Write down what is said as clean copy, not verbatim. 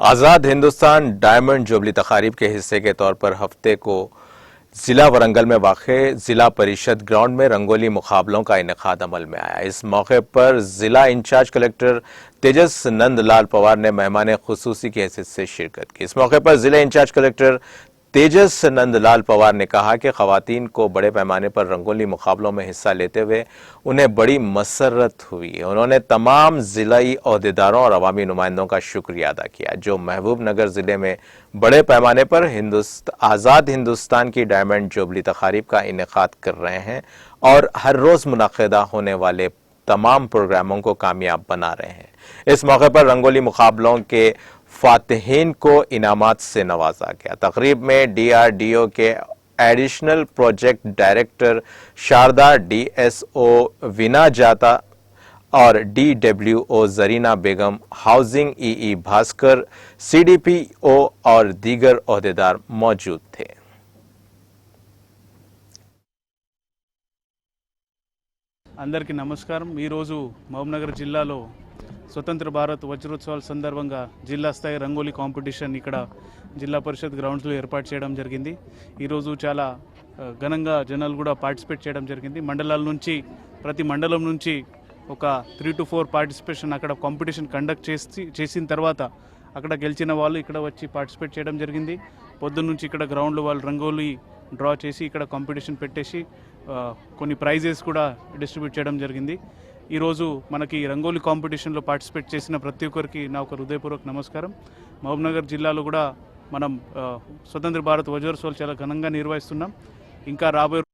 आज़ाद Hindustan diamond jubilee तकारीब के हिस्से के तौर पर हफ्ते को जिला वरंगल में वाक़े जिला परिषद ग्राउंड में रंगोली मुकाबलों का इनेकाद अमल में आया। इस मौके पर जिला इंचार्ज कलेक्टर तेजस नंदलाल पवार ने मेहमान खुसूसी की हैसियत से शिरकत की। इस मौके पर जिला इंचार्ज कलेक्टर तेजस नंदलाल पवार ने कहा कि ख़वातीन को बड़े पैमाने पर रंगोली मुकाबलों में हिस्सा लेते हुए उन्हें बड़ी मसरत हुई। उन्होंने तमाम ज़िलाई अहदेदारों और अवामी नुमाइंदों का शुक्रिया अदा किया जो महबूब नगर ज़िले में बड़े पैमाने पर आज़ाद हिंदुस्तान की डायमंड जुबली तकारीब का इनेकाद कर रहे हैं और हर रोज़ मुनक़दा होने वाले तमाम प्रोग्रामों को कामयाब बना रहे हैं। इस मौके पर रंगोली मुकाबलों के फातिहीन को इनामात से नवाजा गया। तकरीब में DRDO के additional project director Sharda, DSO Veena जाता और DWO Zarina Begum, housing EE Bhaskar, CDPO और दीगर ओहदेदार मौजूद थे। అందరికీ నమస్కారం। ఈరోజు మహబూబ్నగర్ జిల్లాలో స్వతంత్ర భారత్ వజ్రోత్సవాల సందర్భంగా జిల్లా స్థాయి రంగోలీ కాంపిటీషన్ ఇక్కడ జిల్లా పరిషత్ గ్రౌండ్స్లో ఏర్పాటు చేయడం జరిగింది। ఈరోజు చాలా ఘనంగా జనాలు కూడా పార్టిసిపేట్ చేయడం జరిగింది। మండలాల నుంచి ప్రతి మండలం నుంచి ఒక 3 to 4 పార్టిసిపేషన్ అక్కడ కాంపిటీషన్ కండక్ట్ చేసిన తర్వాత అక్కడ గెలిచిన వాళ్ళు ఇక్కడ వచ్చి పార్టిసిపేట్ చేయడం జరిగింది। పొద్దున్న నుంచి ఇక్కడ గ్రౌండ్లో వాళ్ళు రంగోలీ డ్రా చేసి ఇక్కడ కాంపిటీషన్ పెట్టేసి కొన్ని ప్రైజెస్ కూడా డిస్ట్రిబ్యూట్ చేయడం జరిగింది। ఈరోజు మనకి రంగోలీ కాంపిటీషన్లో పార్టిసిపేట్ చేసిన ప్రతి ఒక్కరికి నా ఒక హృదయపూర్వక నమస్కారం। మహబూబ్నగర్ జిల్లాలో కూడా మనం స్వతంత్ర భారత్ వజ్రోత్సవాలు చాలా ఘనంగా నిర్వహిస్తున్నాం। ఇంకా రాబోయే